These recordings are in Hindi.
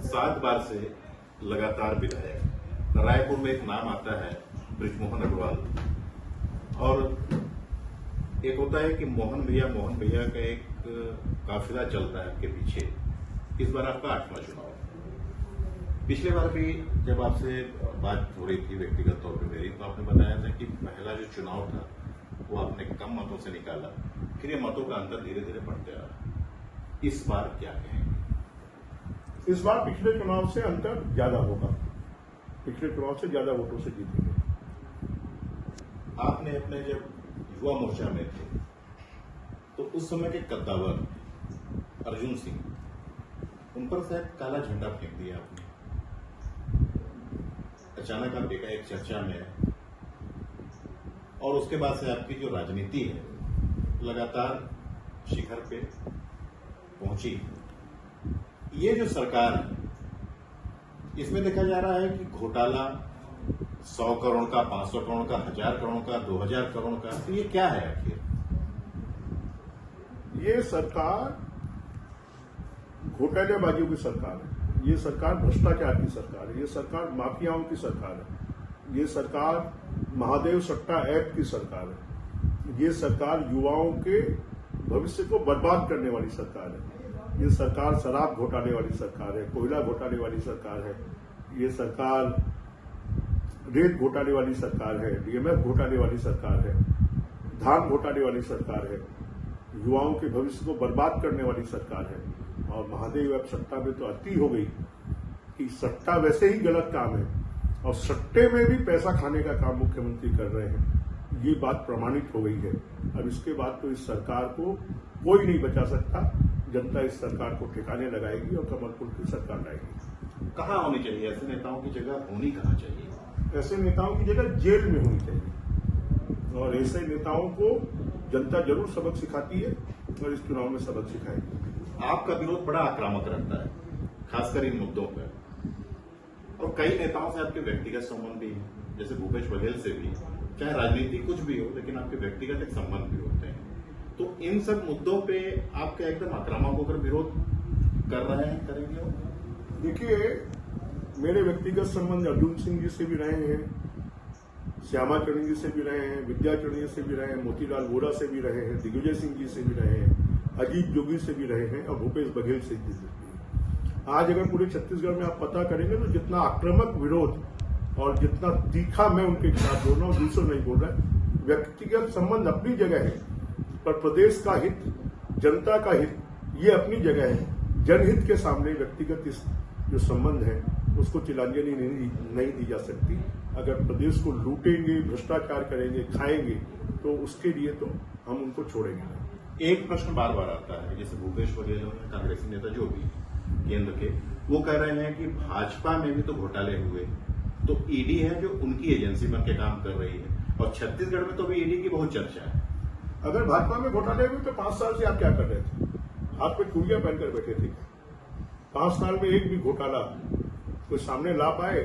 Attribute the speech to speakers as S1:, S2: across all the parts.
S1: 7 बार से लगातार विधायक। रायपुर में एक नाम आता है बृजमोहन अग्रवाल, और एक होता है कि मोहन भैया का एक काफिला चलता है आपके पीछे। इस बार आपका 8वां चुनाव है। पिछले बार भी जब आपसे बात हो रही थी व्यक्तिगत तौर पर मेरी, तो आपने बताया था कि पहला जो चुनाव था वो आपने कम मतों से निकाला, फिर ये मतों का अंतर धीरे धीरे बढ़ते रहा। इस बार क्या कहेंगे?
S2: इस बार पिछले चुनाव से अंतर ज्यादा होगा, पिछले चुनाव से ज्यादा वोटों से जीतेंगे।
S1: आपने अपने जब युवा मोर्चा में थे तो उस समय के कद्दावर अर्जुन सिंह, उन पर शायद काला झंडा फेंक दिया आपने। अचानक आप देखा एक चर्चा में है, और उसके बाद से आपकी जो राजनीति है लगातार शिखर पे पहुंची। ये जो सरकार है, इसमें देखा जा रहा है कि घोटाला 100 करोड़ का, 500 करोड़ का, 1000 करोड़ का, 2000 करोड़ का, तो ये क्या है आखिर?
S2: ये सरकार घोटालेबाजियों की सरकार है, ये सरकार भ्रष्टाचार की सरकार है, ये सरकार माफियाओं की सरकार है, ये सरकार महादेव सट्टा ऐप की सरकार है, ये सरकार युवाओं के भविष्य को बर्बाद करने वाली सरकार है, ये सरकार शराब घोटाले वाली सरकार है, कोयला घोटाले वाली सरकार है, ये सरकार रेत घोटाले वाली सरकार है, डीएमएफ घोटाले वाली सरकार है, धान घोटाले वाली सरकार है, युवाओं के भविष्य को बर्बाद करने वाली सरकार है। और महादेव ऐप सट्टा में तो अति हो गई कि सट्टा वैसे ही गलत काम है, और सट्टे में भी पैसा खाने का काम मुख्यमंत्री कर रहे हैं। ये बात प्रमाणित हो गई है। अब इसके बाद तो इस सरकार को कोई नहीं बचा सकता। जनता इस सरकार को ठिकाने लगाएगी और कमलपुर की सरकार लाएगी।
S1: कहाँ होनी चाहिए ऐसे नेताओं की जगह? होनी कहाँ चाहिए?
S2: ऐसे नेताओं की जगह जेल में होनी चाहिए, और ऐसे नेताओं को जनता जरूर सबक सिखाती है और इस चुनाव में सबक सिखाएगी।
S1: आपका विरोध बड़ा आक्रामक रहता है, खासकर इन मुद्दों पर, और कई नेताओं से आपके व्यक्तिगत संबंध भी हैं, जैसे भूपेश बघेल से भी। चाहे राजनीति कुछ भी हो, लेकिन आपके व्यक्तिगत एक संबंध भी होते हैं। तो इन सब मुद्दों पे आप क्या एकदम आक्रामक होकर विरोध कर रहे हैं, करेंगे?
S2: देखिए, मेरे व्यक्तिगत संबंध अर्जुन सिंह जी से भी रहे हैं, श्यामाचरण जी से भी रहे हैं, विद्याचरण जी से भी रहे हैं, मोतीलाल वोरा से भी रहे हैं, दिग्विजय सिंह जी से भी रहे हैं, अजीत जोगी से भी रहे हैं, और भूपेश बघेल से भी। आज अगर पूरे छत्तीसगढ़ में आप पता करेंगे तो जितना आक्रामक विरोध और जितना तीखा मैं उनके खिलाफ बोल रहा हूँ, दूसरों नहीं बोल रहा। व्यक्तिगत संबंध अपनी जगह है, पर प्रदेश का हित, जनता का हित, ये अपनी जगह है। जनहित के सामने व्यक्तिगत इस जो संबंध है उसको तिलांजलि नहीं दी जा सकती। अगर प्रदेश को लूटेंगे, भ्रष्टाचार करेंगे, खाएंगे, तो उसके लिए तो हम उनको छोड़ेंगे नहीं।
S1: एक प्रश्न बार बार आता है, जैसे भूपेश बघेल हो, कांग्रेसी नेता जो भी केंद्र के, वो कह रहे हैं कि भाजपा में भी तो घोटाले हुए, तो ईडी है जो उनकी एजेंसी बन के काम कर रही है, और छत्तीसगढ़ में तो भी ईडी की बहुत चर्चा है।
S2: अगर भाजपा में घोटाले हुए तो 5 साल से आप क्या कर रहे थे? हाथ पे चूड़ियां पहनकर बैठे थे। 5 साल में एक भी घोटाला कोई सामने ला पाए,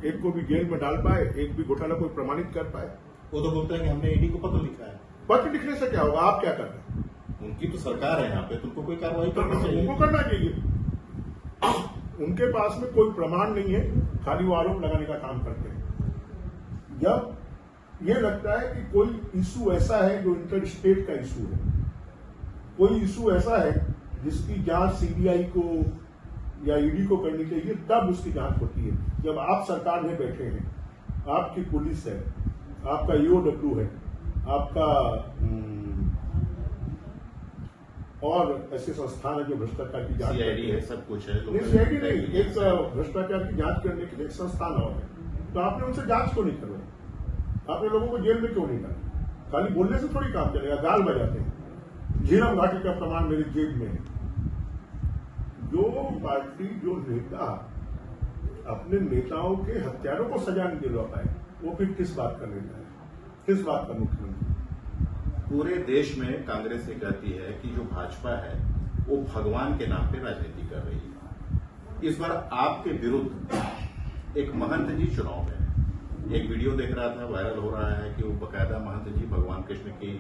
S2: एक को भी जेल में डाल पाए, एक भी घोटाला कोई प्रमाणित कर पाए?
S1: वो तो बोलते हैं कि हमने ईडी को पत्र लिखा है।
S2: पत्र लिखने से क्या होगा? आप क्या कर रहे हैं?
S1: उनकी तो सरकार है यहाँ पे, तो उनको कोई कार्रवाई करनी चाहिए।
S2: उनको करना चाहिए। उनके पास में कोई प्रमाण नहीं है, खाली वो आरोप लगाने का काम करते हैं। जब ये लगता है कि कोई इशू ऐसा है जो इंटर स्टेट का इशू है, कोई इशू ऐसा है जिसकी जांच सीबीआई को या ईडी को करनी चाहिए, तब उसकी जांच होती है। जब आप सरकार में बैठे हैं, आपकी पुलिस है, आपका ईओडब्ल्यू है, आपका और ऐसे संस्थान है जो भ्रष्टाचार की जांच
S1: सीआईडी है, सब कुछ है।
S2: सीआईडी नहीं, एक भ्रष्टाचार की जांच करने के लिए एक संस्थान और है। तो आपने उनसे जांच क्यों नहीं करवाई? आपने लोगों को जेल में क्यों नहीं डाला? खाली बोलने से थोड़ी काम चलेगा। गाल बजाते हैं। झीरम घाटी का प्रमाण मेरी जेब में है। जो पार्टी, जो नेता अपने नेताओं के हत्यारों को सजा नहीं दिलवा पाए, वो फिर किस बात का नेता है, किस बात का मुख्यमंत्री?
S1: पूरे देश में कांग्रेस ये कहती है कि जो भाजपा है वो भगवान के नाम पे राजनीति कर रही है। इस बार आपके विरुद्ध एक महंत जी चुनाव में, एक वीडियो देख रहा था, वायरल हो रहा है कि वो बकायदा महंत जी भगवान कृष्ण की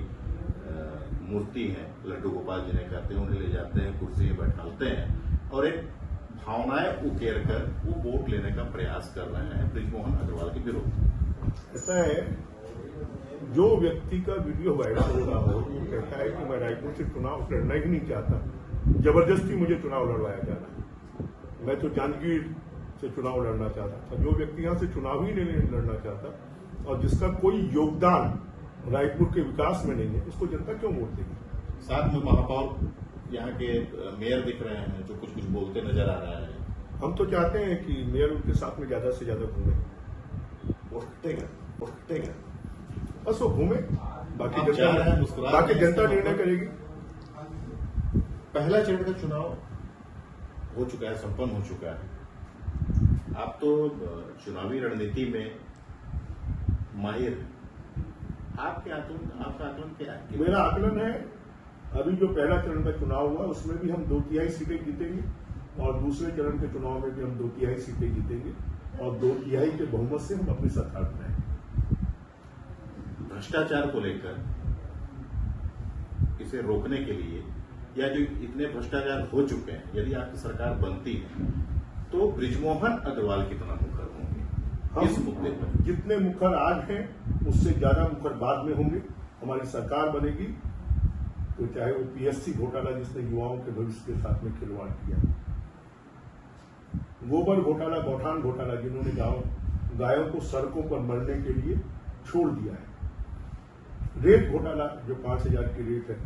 S1: मूर्ति है, लड्डू गोपाल जिन्हें कहते हैं, उन्हें ले जाते हैं, कुर्सी में बैठाते हैं और एक भावनाएं उकेर कर वो वोट लेने का प्रयास कर रहे हैं बृजमोहन अग्रवाल के विरुद्ध।
S2: ऐसा है, जो व्यक्ति का वीडियो वायरल हो रहा हो, वो कहता है कि मैं रायपुर से चुनाव लड़ना ही नहीं चाहता, जबरदस्ती मुझे चुनाव लड़वाया जा रहा है, मैं तो जांजगीर से चुनाव लड़ना चाहता था। जो व्यक्ति यहां से चुनाव ही नहीं लड़ना चाहता और जिसका कोई योगदान रायपुर के विकास में नहीं है, उसको जनता क्यों वोट देगी?
S1: साथ में महापौर यहाँ के मेयर दिख रहे हैं जो कुछ कुछ बोलते नजर आ रहे हैं।
S2: हम तो चाहते हैं कि मेयर उनके साथ में ज्यादा से ज्यादा घूमे,
S1: वो हटेगा
S2: बस वो घूमे, बाकी
S1: आप जा रहे हैं, मुस्कुरा
S2: बाकी
S1: रहे हैं।
S2: जनता निर्णय करेगी।
S1: पहला चरण का चुनाव हो चुका है, संपन्न हो चुका है। आप तो चुनावी रणनीति में माहिर हैं। आपका आकलन क्या है?
S2: मेरा आकलन है, अभी जो पहला चरण का चुनाव हुआ उसमें भी हम 2/3 सीटें जीतेंगे और दूसरे चरण के चुनाव में भी हम 2/3 सीटें जीतेंगे और 2/3 के बहुमत से हम अपनी सरकार बनाएंगे।
S1: भ्रष्टाचार को लेकर इसे रोकने के लिए या जो इतने भ्रष्टाचार हो चुके हैं, यदि आपकी सरकार बनती है तो बृजमोहन अग्रवाल कितना मुखर होंगे इस मुद्दे पर?
S2: जितने मुखर आज हैं उससे ज्यादा मुखर बाद में होंगे। हमारी सरकार बनेगी तो चाहे वो पीएससी घोटाला जिसने युवाओं के भविष्य के साथ में खिलवाड़ किया, गोबर घोटाला, गौठान घोटाला, जिन्होंने गायों को सड़कों पर मरने के लिए छोड़ दिया है, रेत घोटाला जो 5,000 की रेट है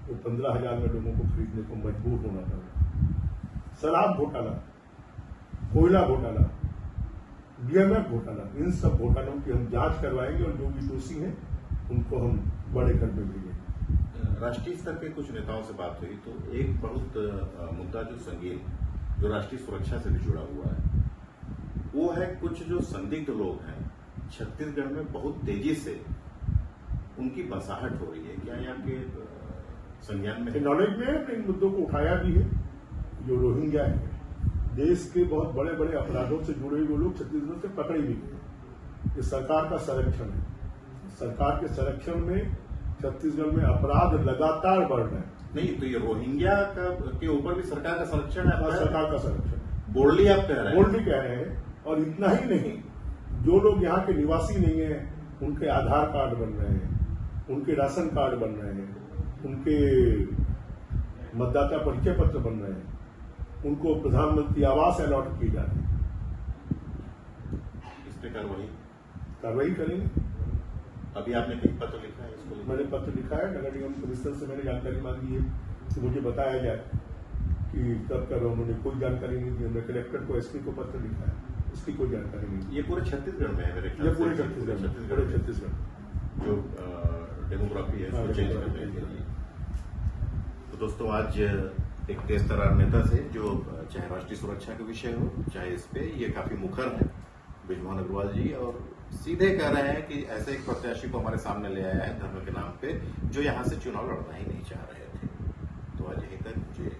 S2: वो 15,000 में लोगों को खरीदने को मजबूर होना पड़ा, शराब घोटाला, कोयला घोटाला, डीएमएफ घोटाला, इन सब घोटालों की हम जांच करवाएंगे और जो भी दोषी हैं उनको हम बड़े कर देंगे।
S1: राष्ट्रीय स्तर के कुछ नेताओं से बात हुई तो एक बहुत मुद्दा जो संगीन, जो राष्ट्रीय सुरक्षा से भी जुड़ा हुआ है, वो है कुछ जो संदिग्ध लोग हैं छत्तीसगढ़ में बहुत तेजी से उनकी बसाहट हो रही है। क्या यहाँ के संज्ञान में
S2: नॉलेज में है, इन मुद्दों को उठाया भी है। जो रोहिंग्या है, देश के बहुत बड़े बड़े अपराधों से जुड़े हुए लोग छत्तीसगढ़ से पकड़े भी गए। ये सरकार का संरक्षण है। सरकार के संरक्षण में छत्तीसगढ़ में अपराध लगातार बढ़ रहे हैं।
S1: नहीं तो ये रोहिंग्या के ऊपर भी सरकार का संरक्षण है,
S2: सरकार का संरक्षण है,
S1: बोल्डली आप कह रहे हैं।
S2: बोल्डली कह रहे हैं। और इतना ही नहीं, जो लोग यहाँ के निवासी नहीं है उनके आधार कार्ड बन रहे हैं, उनके राशन कार्ड बन रहे हैं, उनके मतदाता परिचय पत्र बन रहे हैं, उनको प्रधानमंत्री आवास अलॉट किए जा रहे हैं।
S1: इस पे
S2: कार्रवाई करेंगे।
S1: अभी आपने कहीं पत्र लिखा है इसको?
S2: मैंने पत्र लिखा है, नगर निगम कमिश्नर से मैंने जानकारी मांगी है कि मुझे बताया जाए कि कब कर, उन्होंने कोई जानकारी नहीं दी। हमने कलेक्टर को, एसपी को पत्र लिखा है, उसकी कोई जानकारी नहीं।
S1: ये पूरे छत्तीसगढ़ में है मेरे ख्याल
S2: ये
S1: से?
S2: पूरे छत्तीसगढ़
S1: जो डेमोग्राफी है उसको चेंज करने के लिए। तो दोस्तों, आज एक तेज तर्रार नेता से, जो चाहे राष्ट्रीय सुरक्षा के विषय हो चाहे इस पे, ये काफी मुखर है बृजमोहन अग्रवाल जी, और सीधे कह रहे हैं कि ऐसे एक प्रत्याशी को हमारे सामने ले आया है धर्म के नाम पे, जो यहाँ से चुनाव लड़ना ही नहीं चाह रहे थे। तो आज यहीं तक मुझे